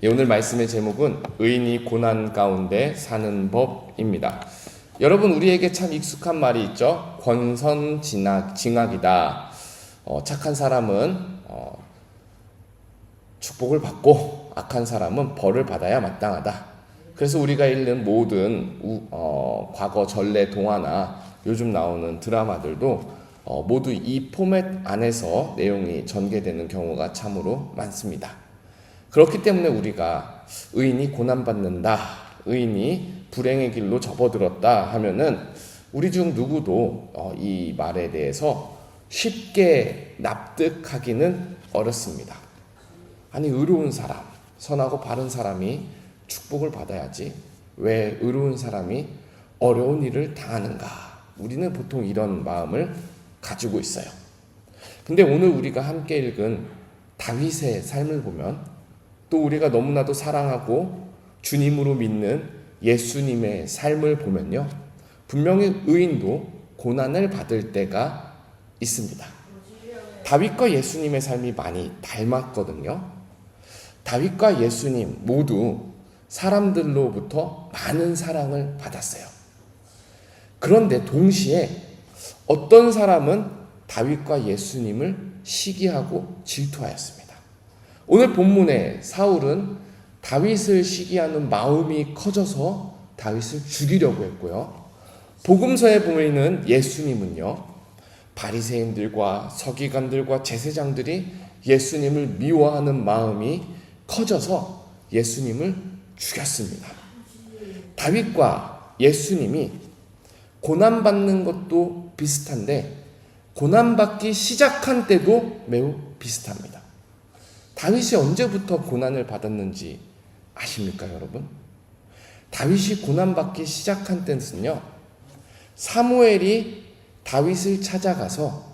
오늘 말씀의 제목은 의인이 고난 가운데 사는 법입니다. 여러분, 우리에게 참 익숙한 말이 있죠. 권선징악이다. 착한 사람은 축복을 받고 악한 사람은 벌을 받아야 마땅하다. 그래서 우리가 읽는 모든 과거 전래 동화나 요즘 나오는 드라마들도 모두 이 포맷 안에서 내용이 전개되는 경우가 참으로 많습니다. 그렇기 때문에 우리가 의인이 고난받는다, 의인이 불행의 길로 접어들었다 하면은 우리 중 누구도 이 말에 대해서 쉽게 납득하기는 어렵습니다. 아니, 의로운 사람, 선하고 바른 사람이 축복을 받아야지 왜 의로운 사람이 어려운 일을 당하는가? 우리는 보통 이런 마음을 가지고 있어요. 근데 오늘 우리가 함께 읽은 다윗의 삶을 보면, 또 우리가 너무나도 사랑하고 주님으로 믿는 예수님의 삶을 보면요, 분명히 의인도 고난을 받을 때가 있습니다. 다윗과 예수님의 삶이 많이 닮았거든요. 다윗과 예수님 모두 사람들로부터 많은 사랑을 받았어요. 그런데 동시에 어떤 사람은 다윗과 예수님을 시기하고 질투하였습니다. 오늘 본문에 사울은 다윗을 시기하는 마음이 커져서 다윗을 죽이려고 했고요. 복음서에 보이는 예수님은요, 바리새인들과 서기관들과 제사장들이 예수님을 미워하는 마음이 커져서 예수님을 죽였습니다. 다윗과 예수님이 고난받는 것도 비슷한데 고난받기 시작한 때도 매우 비슷합니다. 다윗이 언제부터 고난을 받았는지 아십니까, 여러분? 다윗이 고난받기 시작한 때는요, 사무엘이 다윗을 찾아가서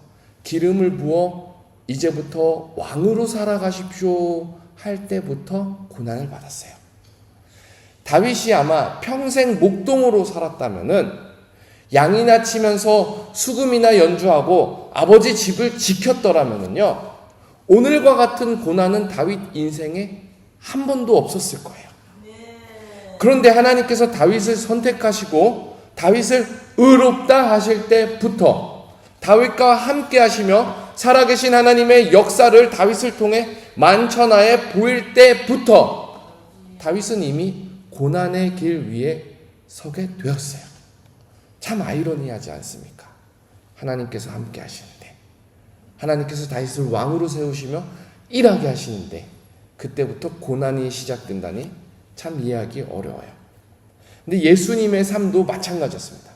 기름을 부어 이제부터 왕으로 살아가십시오 할 때부터 고난을 받았어요. 다윗이 아마 평생 목동으로 살았다면은 양이나 치면서 수금이나 연주하고 아버지 집을 지켰더라면은요, 오늘과 같은 고난은 다윗 인생에 한 번도 없었을 거예요. 그런데 하나님께서 다윗을 선택하시고 다윗을 의롭다 하실 때부터, 다윗과 함께 하시며 살아계신 하나님의 역사를 다윗을 통해 만천하에 보일 때부터 다윗은 이미 고난의 길 위에 서게 되었어요. 참 아이러니하지 않습니까? 하나님께서 함께 하시는데, 하나님께서 다윗을 왕으로 세우시며 일하게 하시는데 그때부터 고난이 시작된다니 참 이해하기 어려워요. 근데 예수님의 삶도 마찬가지였습니다.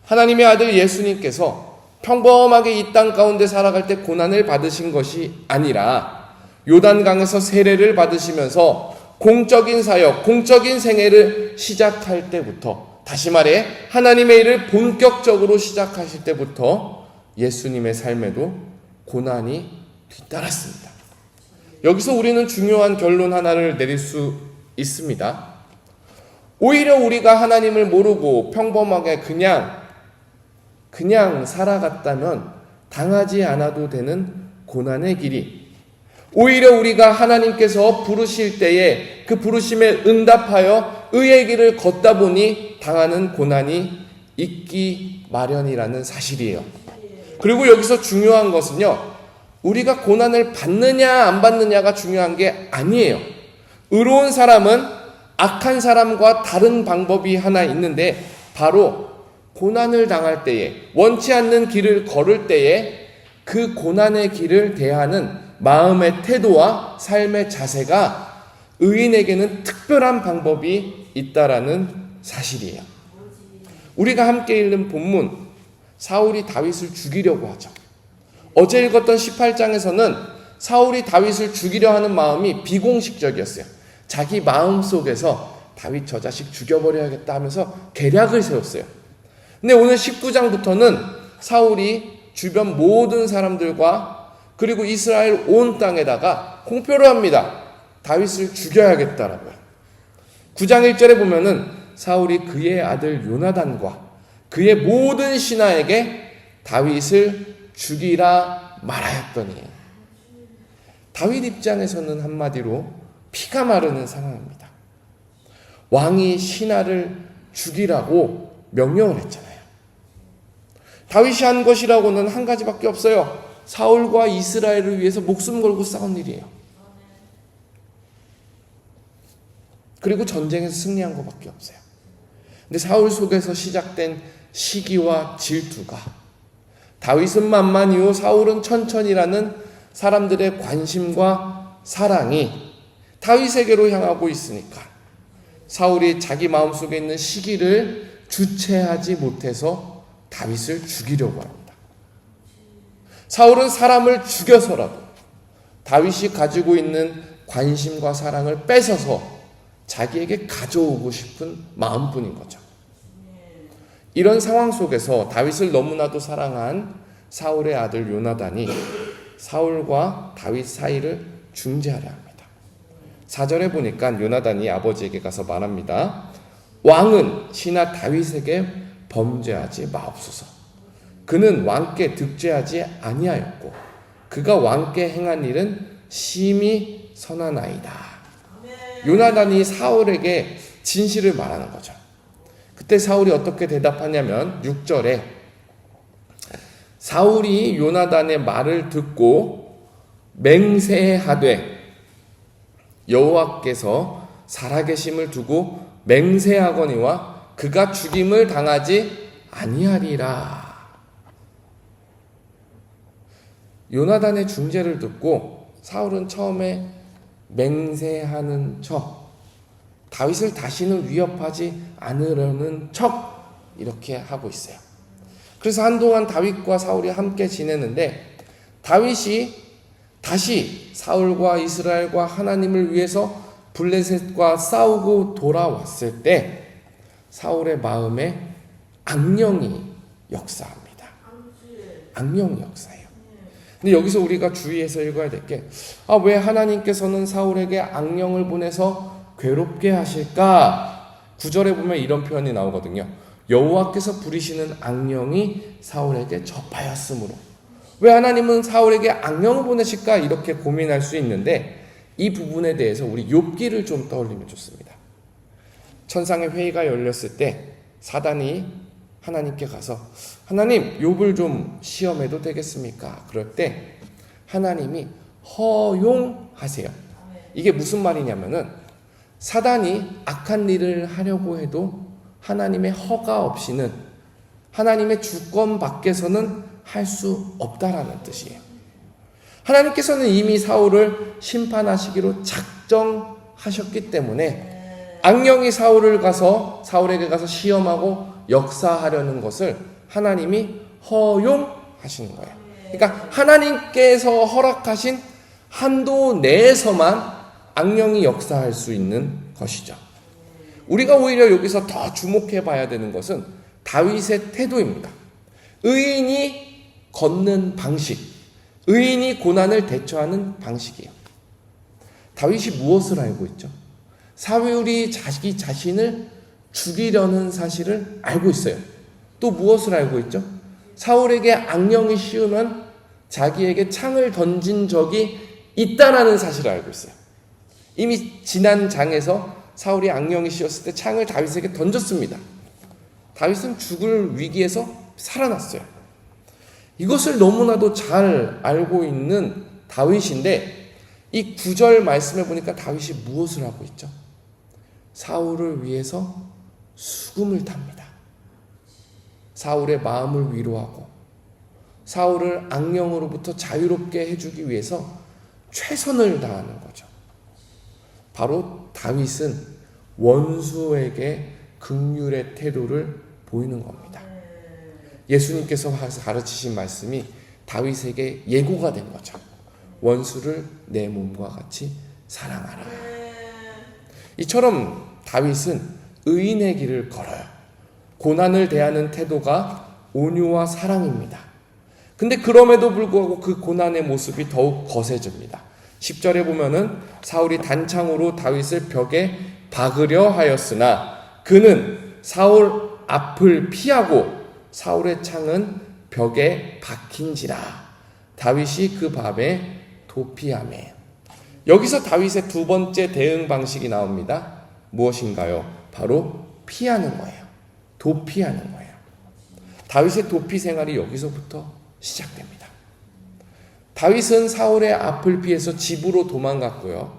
하나님의 아들 예수님께서 평범하게 이 땅 가운데 살아갈 때 고난을 받으신 것이 아니라 요단강에서 세례를 받으시면서 공적인 사역, 공적인 생애를 시작할 때부터, 다시 말해 하나님의 일을 본격적으로 시작하실 때부터 예수님의 삶에도 고난이 뒤따랐습니다. 여기서 우리는 중요한 결론 하나를 내릴 수 있습니다. 오히려 우리가 하나님을 모르고 평범하게 그냥 살아갔다면 당하지 않아도 되는 고난의 길이, 오히려 우리가 하나님께서 부르실 때에 그 부르심에 응답하여 의의 길을 걷다 보니 당하는 고난이 있기 마련이라는 사실이에요. 그리고 여기서 중요한 것은요, 우리가 고난을 받느냐 안 받느냐가 중요한 게 아니에요. 의로운 사람은 악한 사람과 다른 방법이 하나 있는데, 바로 고난을 당할 때에, 원치 않는 길을 걸을 때에 그 고난의 길을 대하는 마음의 태도와 삶의 자세가 의인에게는 특별한 방법이 있다라는 사실이에요. 우리가 함께 읽는 본문, 사울이 다윗을 죽이려고 하죠. 어제 읽었던 18장에서는 사울이 다윗을 죽이려 하는 마음이 비공식적이었어요. 자기 마음속에서 다윗 저 자식 죽여버려야겠다 하면서 계략을 세웠어요. 근데 오늘 19장부터는 사울이 주변 모든 사람들과 그리고 이스라엘 온 땅에다가 공표를 합니다. 다윗을 죽여야겠다라고요. 9장 1절에 보면은 사울이 그의 아들 요나단과 그의 모든 신하에게 다윗을 죽이라 말하였더니, 다윗 입장에서는 한마디로 피가 마르는 상황입니다. 왕이 신하를 죽이라고 명령을 했잖아요. 다윗이 한 것이라고는 한 가지밖에 없어요. 사울과 이스라엘을 위해서 목숨 걸고 싸운 일이에요. 그리고 전쟁에서 승리한 것밖에 없어요. 근데 사울 속에서 시작된 시기와 질투가, 다윗은 만만이요 사울은 천천히라는 사람들의 관심과 사랑이 다윗에게로 향하고 있으니까 사울이 자기 마음속에 있는 시기를 주체하지 못해서 다윗을 죽이려고 합니다. 사울은 사람을 죽여서라도 다윗이 가지고 있는 관심과 사랑을 뺏어서 자기에게 가져오고 싶은 마음뿐인 거죠. 이런 상황 속에서 다윗을 너무나도 사랑한 사울의 아들 요나단이 사울과 다윗 사이를 중재하려 합니다. 4절에 보니까 요나단이 아버지에게 가서 말합니다. 왕은 신하 다윗에게 범죄하지 마옵소서. 그는 왕께 득죄하지 아니하였고 그가 왕께 행한 일은 심히 선하나이다. 요나단이 사울에게 진실을 말하는 거죠. 그때 사울이 어떻게 대답하냐면 6절에 사울이 요나단의 말을 듣고 맹세하되 여호와께서 살아계심을 두고 맹세하거니와 그가 죽임을 당하지 아니하리라. 요나단의 중재를 듣고 사울은 처음에 맹세하는 척, 다윗을 다시는 위협하지 않으려는 척 이렇게 하고 있어요. 그래서 한동안 다윗과 사울이 함께 지내는데 다윗이 다시 사울과 이스라엘과 하나님을 위해서 블레셋과 싸우고 돌아왔을 때 사울의 마음에 악령이 역사합니다. 악령이 역사해요. 근데 여기서 우리가 주의해서 읽어야 될 게, 왜 하나님께서는 사울에게 악령을 보내서 괴롭게 하실까? 9절에 보면 이런 표현이 나오거든요. 여호와께서 부리시는 악령이 사울에게 접하였으므로. 왜 하나님은 사울에게 악령을 보내실까? 이렇게 고민할 수 있는데 이 부분에 대해서 우리 욥기를 좀 떠올리면 좋습니다. 천상의 회의가 열렸을 때 사단이 하나님께 가서 하나님 욥을 좀 시험해도 되겠습니까? 그럴 때 하나님이 허용하세요. 이게 무슨 말이냐면은 사단이 악한 일을 하려고 해도 하나님의 허가 없이는 하나님의 주권 밖에서는 할 수 없다라는 뜻이에요. 하나님께서는 이미 사울을 심판하시기로 작정하셨기 때문에 악령이 사울에게 가서 시험하고 역사하려는 것을 하나님이 허용하시는 거예요. 그러니까 하나님께서 허락하신 한도 내에서만 악령이 역사할 수 있는 것이죠. 우리가 오히려 여기서 더 주목해 봐야 되는 것은 다윗의 태도입니다. 의인이 걷는 방식, 의인이 고난을 대처하는 방식이에요. 다윗이 무엇을 알고 있죠? 사울이 자기 자신을 죽이려는 사실을 알고 있어요. 또 무엇을 알고 있죠? 사울에게 악령이 씌우면 자기에게 창을 던진 적이 있다라는 사실을 알고 있어요. 이미 지난 장에서 사울이 악령이 씌웠을 때 창을 다윗에게 던졌습니다. 다윗은 죽을 위기에서 살아났어요. 이것을 너무나도 잘 알고 있는 다윗인데 이 9절 말씀에 보니까 다윗이 무엇을 하고 있죠? 사울을 위해서 수금을 탑니다. 사울의 마음을 위로하고 사울을 악령으로부터 자유롭게 해주기 위해서 최선을 다하는 거죠. 바로 다윗은 원수에게 긍휼의 태도를 보이는 겁니다. 예수님께서 가르치신 말씀이 다윗에게 예고가 된 거죠. 원수를 내 몸과 같이 사랑하라. 이처럼 다윗은 의인의 길을 걸어요. 고난을 대하는 태도가 온유와 사랑입니다. 근데 그럼에도 불구하고 그 고난의 모습이 더욱 거세집니다. 10절에 보면은 사울이 단창으로 다윗을 벽에 박으려 하였으나 그는 사울 앞을 피하고 사울의 창은 벽에 박힌지라 다윗이 그 밤에 도피하매. 여기서 다윗의 두 번째 대응 방식이 나옵니다. 무엇인가요? 바로 피하는 거예요. 도피하는 거예요. 다윗의 도피 생활이 여기서부터 시작됩니다. 다윗은 사울의 앞을 피해서 집으로 도망갔고요.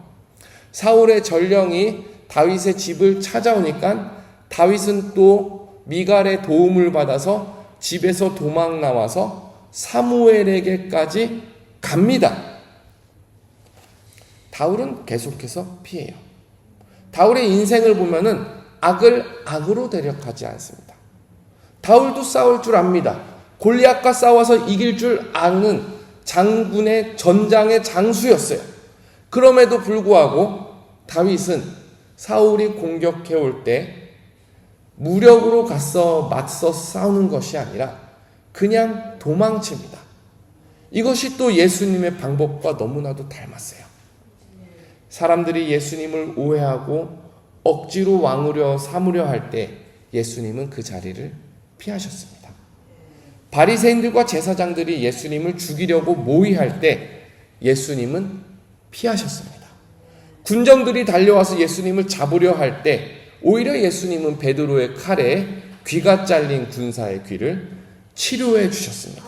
사울의 전령이 다윗의 집을 찾아오니까 다윗은 또 미갈의 도움을 받아서 집에서 도망 나와서 사무엘에게까지 갑니다. 다윗은 계속해서 피해요. 다윗의 인생을 보면은 악을 악으로 대력하지 않습니다. 다윗도 싸울 줄 압니다. 골리앗과 싸워서 이길 줄 아는 장군의 전장의 장수였어요. 그럼에도 불구하고 다윗은 사울이 공격해 올 때 무력으로 가서 맞서 싸우는 것이 아니라 그냥 도망칩니다. 이것이 또 예수님의 방법과 너무나도 닮았어요. 사람들이 예수님을 오해하고 억지로 왕으로 삼으려 할 때 예수님은 그 자리를 피하셨습니다. 바리새인들과 제사장들이 예수님을 죽이려고 모의할 때 예수님은 피하셨습니다. 군정들이 달려와서 예수님을 잡으려 할 때 오히려 예수님은 베드로의 칼에 귀가 잘린 군사의 귀를 치료해 주셨습니다.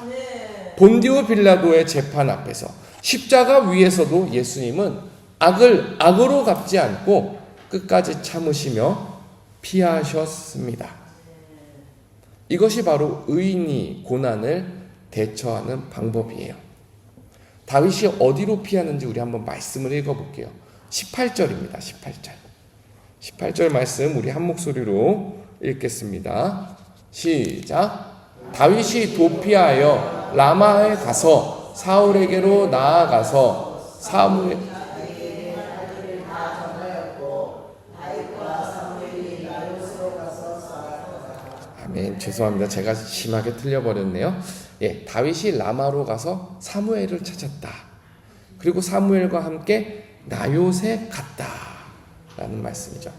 본디오 빌라도의 재판 앞에서 십자가 위에서도 예수님은 악을 악으로 갚지 않고 끝까지 참으시며 피하셨습니다. 이것이 바로 의인이 고난을 대처하는 방법이에요. 다윗이 어디로 피하는지 우리 한번 말씀을 읽어볼게요. 18절입니다. 18절 말씀 우리 한 목소리로 읽겠습니다. 시작. 다윗이 도피하여 라마에 가서 사울에게로 나아가서 사무엘 아멘. 죄송합니다. 제가 심하게 틀려버렸네요. 예, 다윗이 라마로 가서 사무엘을 찾았다. 그리고 사무엘과 함께 나요새 갔다 라는 말씀이죠.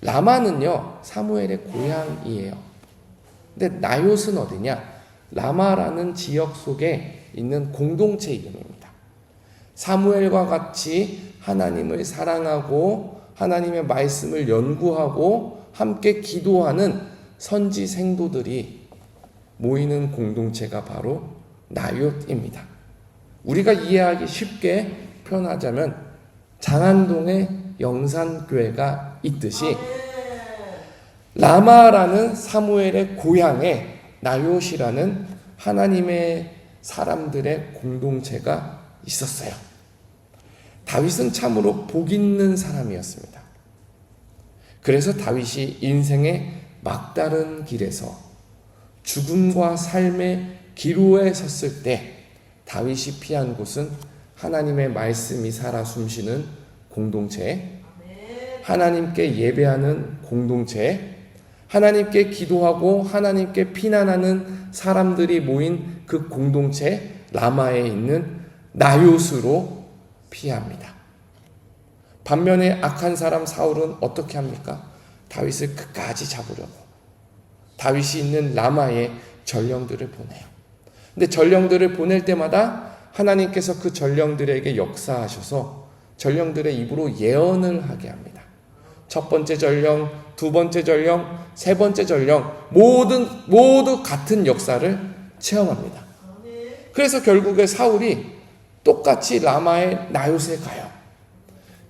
라마는요 사무엘의 고향이에요. 근데 나요스는 어디냐? 라마라는 지역 속에 있는 공동체 이름입니다. 사무엘과 같이 하나님을 사랑하고 하나님의 말씀을 연구하고 함께 기도하는 선지 생도들이 모이는 공동체가 바로 나요트입니다. 우리가 이해하기 쉽게 표현하자면 장안동에 영산교회가 있듯이 라마라는 사무엘의 고향에 나요시라는 하나님의 사람들의 공동체가 있었어요. 다윗은 참으로 복 있는 사람이었습니다. 그래서 다윗이 인생의 막다른 길에서 죽음과 삶의 기로에 섰을 때 다윗이 피한 곳은 하나님의 말씀이 살아 숨쉬는 공동체, 하나님께 예배하는 공동체, 하나님께 기도하고 하나님께 피난하는 사람들이 모인 그 공동체 라마에 있는 나요스로 피합니다. 반면에 악한 사람 사울은 어떻게 합니까? 다윗을 끝까지 잡으려고 다윗이 있는 라마에 전령들을 보내요. 근데 전령들을 보낼 때마다 하나님께서 그 전령들에게 역사하셔서 전령들의 입으로 예언을 하게 합니다. 첫 번째 전령, 두 번째 전령, 세 번째 전령 모두 같은 역사를 체험합니다. 그래서 결국에 사울이 똑같이 라마의 나요스에 가요.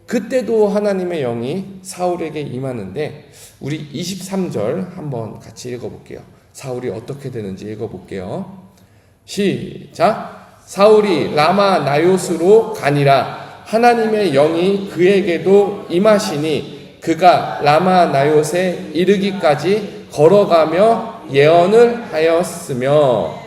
그때도 하나님의 영이 사울에게 임하는데 우리 23절 한번 같이 읽어볼게요. 사울이 어떻게 되는지 읽어볼게요. 시작. 사울이 라마 나요스로 가니라 하나님의 영이 그에게도 임하시니 그가 라마 나요스에 이르기까지 걸어가며 예언을 하였으며.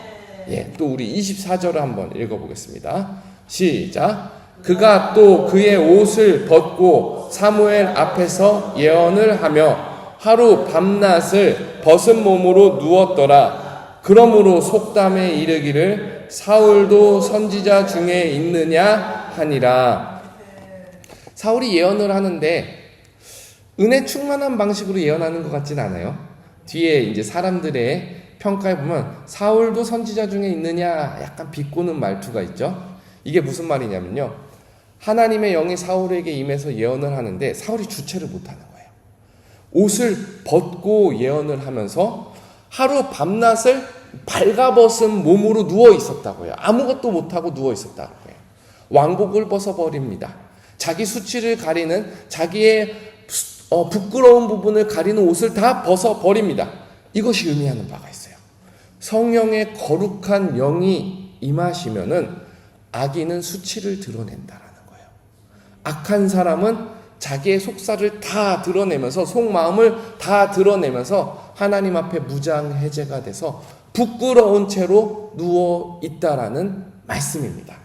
예, 또 우리 24절을 한번 읽어보겠습니다. 시작. 그가 또 그의 옷을 벗고 사무엘 앞에서 예언을 하며 하루 밤낮을 벗은 몸으로 누웠더라. 그러므로 속담에 이르기를 사울도 선지자 중에 있느냐 하니라. 사울이 예언을 하는데 은혜 충만한 방식으로 예언하는 것 같진 않아요. 뒤에 이제 사람들의 평가해 보면 사울도 선지자 중에 있느냐 약간 비꼬는 말투가 있죠. 이게 무슨 말이냐면요. 하나님의 영이 사울에게 임해서 예언을 하는데 사울이 주체를 못하는 거예요. 옷을 벗고 예언을 하면서 하루 밤낮을 발가벗은 몸으로 누워 있었다고요. 아무것도 못하고 누워 있었다고요. 왕복을 벗어버립니다. 자기 수치를 가리는, 자기의 부끄러운 부분을 가리는 옷을 다 벗어버립니다. 이것이 의미하는 바가 있어요. 성령의 거룩한 영이 임하시면은 악인은 수치를 드러낸다라는 거예요. 악한 사람은 자기의 속살을 다 드러내면서, 속마음을 다 드러내면서 하나님 앞에 무장해제가 돼서 부끄러운 채로 누워 있다라는 말씀입니다.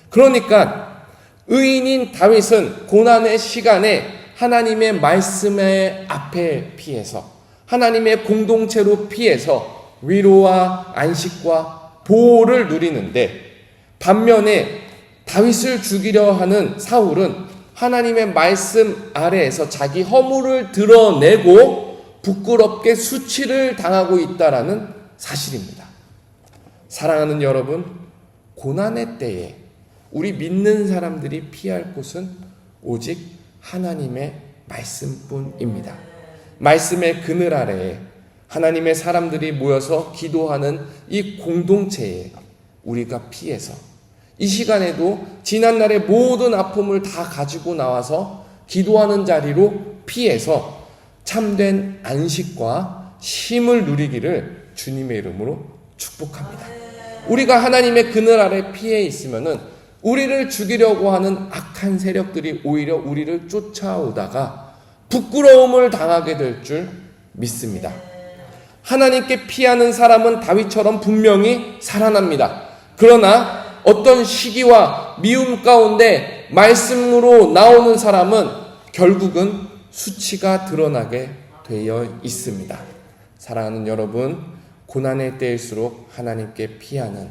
그러니까 의인인 다윗은 고난의 시간에 하나님의 말씀의 앞에 피해서, 하나님의 공동체로 피해서 위로와 안식과 보호를 누리는데, 반면에 다윗을 죽이려 하는 사울은 하나님의 말씀 아래에서 자기 허물을 드러내고 부끄럽게 수치를 당하고 있다라는 사실입니다. 사랑하는 여러분, 고난의 때에 우리 믿는 사람들이 피할 곳은 오직 하나님의 말씀뿐입니다. 말씀의 그늘 아래에 하나님의 사람들이 모여서 기도하는 이 공동체에 우리가 피해서 이 시간에도 지난날의 모든 아픔을 다 가지고 나와서 기도하는 자리로 피해서 참된 안식과 쉼을 누리기를 주님의 이름으로 축복합니다. 우리가 하나님의 그늘 아래 피해 있으면은 우리를 죽이려고 하는 악한 세력들이 오히려 우리를 쫓아오다가 부끄러움을 당하게 될 줄 믿습니다. 하나님께 피하는 사람은 다윗처럼 분명히 살아납니다. 그러나 어떤 시기와 미움 가운데 말씀으로 나오는 사람은 결국은 수치가 드러나게 되어 있습니다. 사랑하는 여러분, 고난의 때일수록 하나님께 피하는,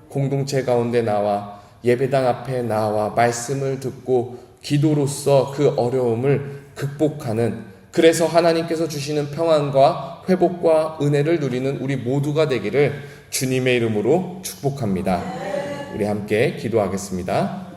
공동체 가운데 나와 예배당 앞에 나와 말씀을 듣고 기도로써 그 어려움을 극복하는, 그래서 하나님께서 주시는 평안과 회복과 은혜를 누리는 우리 모두가 되기를 주님의 이름으로 축복합니다. 우리 함께 기도하겠습니다.